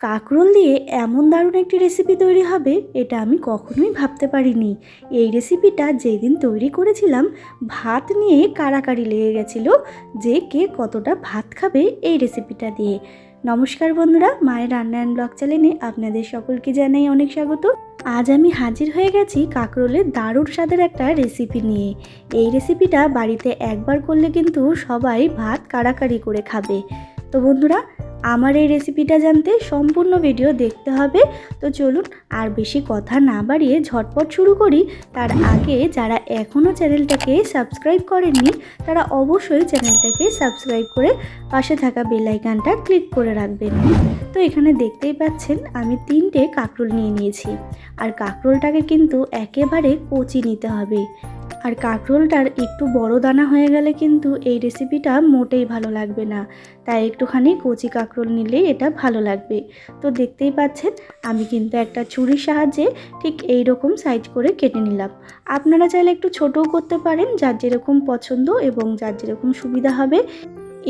কাঁকরোল দিয়ে এমন দারুণ একটি রেসিপি তৈরি হবে এটা আমি কখনোই ভাবতে পারিনি। এই রেসিপিটা যেদিন তৈরি করেছিলাম ভাত নিয়ে কাড়াকাড়ি লেগে গেছিলো যে কে কতটা ভাত খাবে এই রেসিপিটা দিয়ে। নমস্কার বন্ধুরা, মায়ের রান্না অ্যান্ড ব্লগ চ্যানেলে আপনাদের সকলকে জানাই অনেক স্বাগত। আজ আমি হাজির হয়ে গেছি কাঁকরোলের দারুণ স্বাদের একটা রেসিপি নিয়ে। এই রেসিপিটা বাড়িতে একবার করলে কিন্তু সবাই ভাত কাড়াকাড়ি করে খাবে। তো বন্ধুরা, আমার এই রেসিপিটা জানতে সম্পূর্ণ ভিডিও দেখতে হবে। তো চলুন আর বেশি কথা না বাড়িয়ে ঝটপট শুরু করি। তার আগে যারা এখনও চ্যানেলটাকে সাবস্ক্রাইব করেননি তারা অবশ্যই চ্যানেলটাকে সাবস্ক্রাইব করে পাশে থাকা বেল আইকনটা ক্লিক করে রাখবেন। তো এখানে দেখতেই পাচ্ছেন আমি 3টে কাঁকরোল নিয়ে নিয়েছি। আর কাঁকরোলটাকে কিন্তু একেবারে কচি নিতে হবে। আর কাঁকরোলটার একটু বড় দানা হয়ে গেলে কিন্তু এই রেসিপিটা মোটেই ভালো লাগবে না, তাই একটুখানি কচি কাঁকরোল নিলেই এটা ভালো লাগবে। তো দেখতেই পাচ্ছেন আমি কিন্তু একটা ছুরির সাহায্যে ঠিক এই রকম সাইজ করে কেটে নিলাম। আপনারা চাইলে একটু ছোটও করতে পারেন, যার যেরকম পছন্দ এবং যার যেরকম সুবিধা হবে।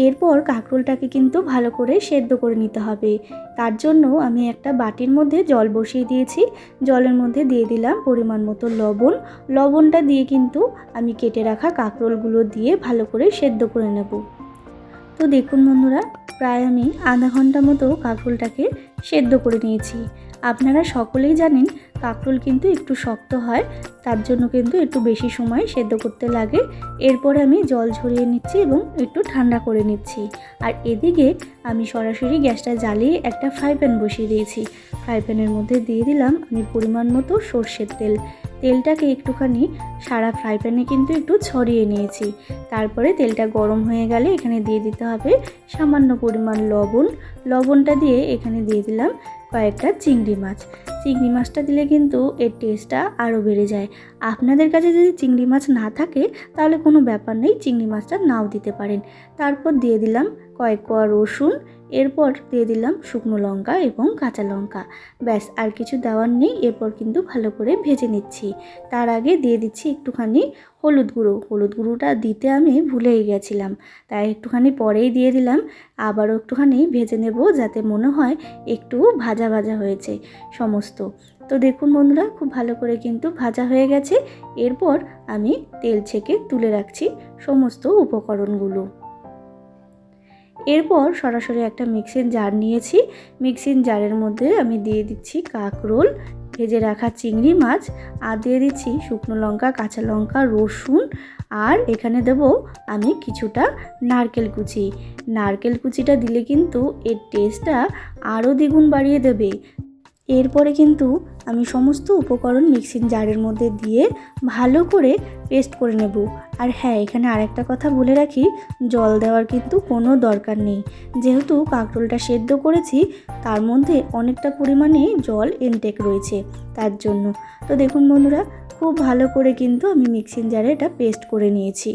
এরপর কাঁকরোলটাকে কিন্তু ভালো করে সেদ্ধ করে নিতে হবে। তার জন্য আমি একটা বাটির মধ্যে জল বসিয়ে দিয়েছি। জলের মধ্যে দিয়ে দিলাম পরিমাণ মতো লবণ। লবণটা দিয়ে কিন্তু আমি কেটে রাখা কাঁকরোলগুলো দিয়ে ভালো করে সেদ্ধ করে নেব। তো দেখুন বন্ধুরা, প্রায় আমি আধা ঘন্টা মতো কাঁকরোলটাকে সেদ্ধ করে নিয়েছি। আপনারা সকলেই জানেন কাঁকরোল কিন্তু একটু শক্ত হয়, তার জন্য কিন্তু একটু বেশি সময় সেদ্ধ করতে লাগে। এরপরে আমি জল ঝরিয়ে নিচ্ছি এবং একটু ঠান্ডা করে নিচ্ছি। আর এদিকে আমি সরাসরি গ্যাসটা জ্বালিয়ে একটা ফ্রাই প্যান বসিয়ে দিয়েছি। ফ্রাই প্যানের মধ্যে দিয়ে দিলাম আমি পরিমাণ মতো সর্ষের তেল। তেলটাকে একটুখানি সারা ফ্রাই প্যানে কিন্তু একটু ছড়িয়ে নিয়েছি। তারপরে তেলটা গরম হয়ে গেলে এখানে দিয়ে দিতে হবে সামান্য পরিমাণ লবণ। লবণটা দিয়ে এখানে দিয়ে দিলাম কয়েকটা চিংড়ি মাছ। চিংড়ি মাছটা দিলে কিন্তু এর টেস্টটা আরও বেড়ে যায়। আপনাদের কাছে যদি চিংড়ি মাছ না থাকে তাহলে কোনো ব্যাপার নেই, চিংড়ি মাছটা নাও দিতে পারেন। তারপর দিয়ে দিলাম কয়েক কোয়া রসুন। এরপর দিয়ে দিলাম শুকনো লঙ্কা এবং কাঁচা লঙ্কা। ব্যাস, আর কিছু দেওয়ার নেই। এরপর কিন্তু ভালো করে ভেজে নিচ্ছি। তার আগে দিয়ে দিচ্ছি একটুখানি হলুদ গুঁড়ো। হলুদ গুঁড়োটা দিতে আমি ভুলেই গেছিলাম, তাই একটুখানি পরেই দিয়ে দিলাম। আবারও একটুখানি ভেজে নেব যাতে মনে হয় একটু ভাজা ভাজা হয়েছে সমস্ত। তো দেখুন বন্ধুরা, খুব ভালো করে কিন্তু ভাজা হয়ে গেছে। এরপর আমি তেল ছেঁকে তুলে রাখছি সমস্ত উপকরণগুলো। এরপর সরাসরি একটা মিক্সিং জার নিয়েছি। মিক্সিং জারের মধ্যে আমি দিয়ে দিচ্ছি কাঁকরোল, ভেজে রাখা চিংড়ি মাছ, আর দিয়ে দিচ্ছি শুকনো লঙ্কা, কাঁচা লঙ্কা, রসুন, আর এখানে দেব আমি কিছুটা নারকেল কুচি। নারকেল কুচিটা দিলে কিন্তু এর টেস্টটা আরও দ্বিগুণ বাড়িয়ে দেবে। এরপরে কিন্তু আমি সমস্ত উপকরণ মিক্সিং জারের মধ্যে দিয়ে ভালো করে পেস্ট করে নেব। আর হ্যাঁ, এখানে আরেকটা কথা বলে রাখি, জল দেওয়ার কিন্তু কোনো দরকার নেই। যেহেতু কাঁকরোলটা সেদ্ধ করেছি তার মধ্যে অনেকটা পরিমাণে জল ইনটেক রয়েছে, তার জন্য। তো দেখুন বন্ধুরা, খুব ভালো করে কিন্তু আমি মিক্সিং জারে এটা পেস্ট করে নিয়েছি।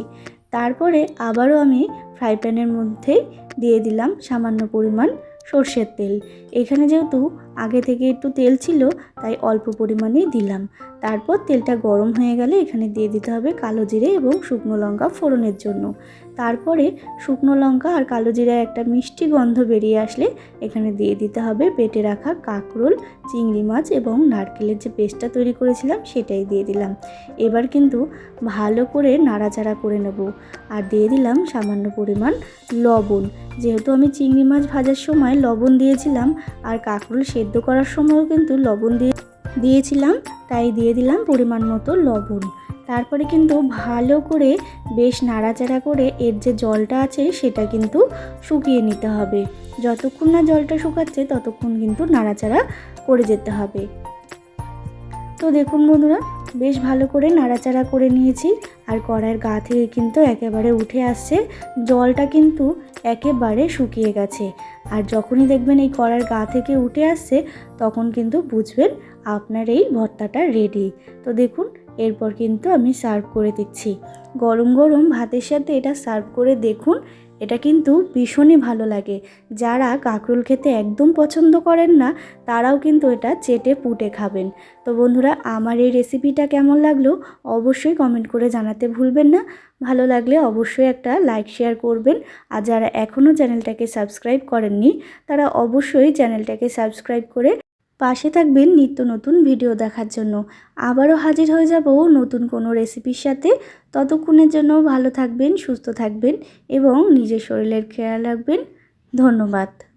তারপরে আবারও আমি ফ্রাই প্যানের মধ্যেই দিয়ে দিলাম সামান্য পরিমাণ সর্ষের তেল। এখানে যেহেতু আগে থেকে একটু তেল ছিল তাই অল্প পরিমাণেই দিলাম। তারপর তেলটা গরম হয়ে গেলে এখানে দিয়ে দিতে হবে কালো জিরে এবং শুকনো লঙ্কা ফোড়নের জন্য। তারপরে শুকনো লঙ্কা আর কালো জিরার একটা মিষ্টি গন্ধ বেরিয়ে আসলে এখানে দিয়ে দিতে হবে বেটে রাখা কাঁকরোল, চিংড়ি মাছ এবং নারকেলের যে পেস্টটা তৈরি করেছিলাম সেটাই দিয়ে দিলাম। এবার কিন্তু ভালো করে নাড়াচাড়া করে নেব। আর দিয়ে দিলাম সামান্য পরিমাণ লবণ। যেহেতু আমি চিংড়ি মাছ ভাজার সময় লবণ দিয়েছিলাম আর কাঁকরোল সেদ্ধ করার সময়ও কিন্তু লবণ দিয়েছিলাম, তাই দিয়ে দিলাম পরিমাণ মতো লবণ। তারপরে কিন্তু ভালো করে বেশ নাড়াচাড়া করে এর যে জলটা আছে সেটা কিন্তু শুকিয়ে নিতে হবে। যতক্ষণ না জলটা শুকাচ্ছে ততক্ষণ কিন্তু নাড়াচাড়া করে যেতে হবে। তো দেখুন বন্ধুরা, বেশ ভালো করে নাড়াচাড়া করে নিয়েছি। আর কড়াইয়ের গা থেকে কিন্তু একেবারে উঠে আসছে, জলটা কিন্তু একেবারে শুকিয়ে গেছে। আর যখনই দেখবেন এই কড়াইয়ের গা থেকে উঠে আসছে তখন কিন্তু বুঝবেন আপনার এই ভর্তাটা রেডি। তো দেখুন, এরপর কিন্তু আমি সার্ভ করে দিচ্ছি। গরম গরম ভাতের সাথে এটা সার্ভ করে দেখুন, এটা কিন্তু ভীষণই ভালো লাগে। যারা কাঁকরোল খেতে একদম পছন্দ করেন না তারাও কিন্তু এটা চেটে পুটে খাবেন। তো বন্ধুরা, আমার এই রেসিপিটা কেমন লাগলো অবশ্যই কমেন্ট করে জানাতে ভুলবেন না। ভালো লাগলে অবশ্যই একটা লাইক শেয়ার করবেন। আর যারা এখনও চ্যানেলটাকে সাবস্ক্রাইব করেননি তারা অবশ্যই চ্যানেলটাকে সাবস্ক্রাইব করে পাশে থাকবেন নিত্য নতুন ভিডিও দেখার জন্য। আবারও হাজির হয়ে যাব নতুন কোনো রেসিপির সাথে। ততক্ষণের জন্য ভালো থাকবেন, সুস্থ থাকবেন এবং নিজের শরীরের খেয়াল রাখবেন। ধন্যবাদ।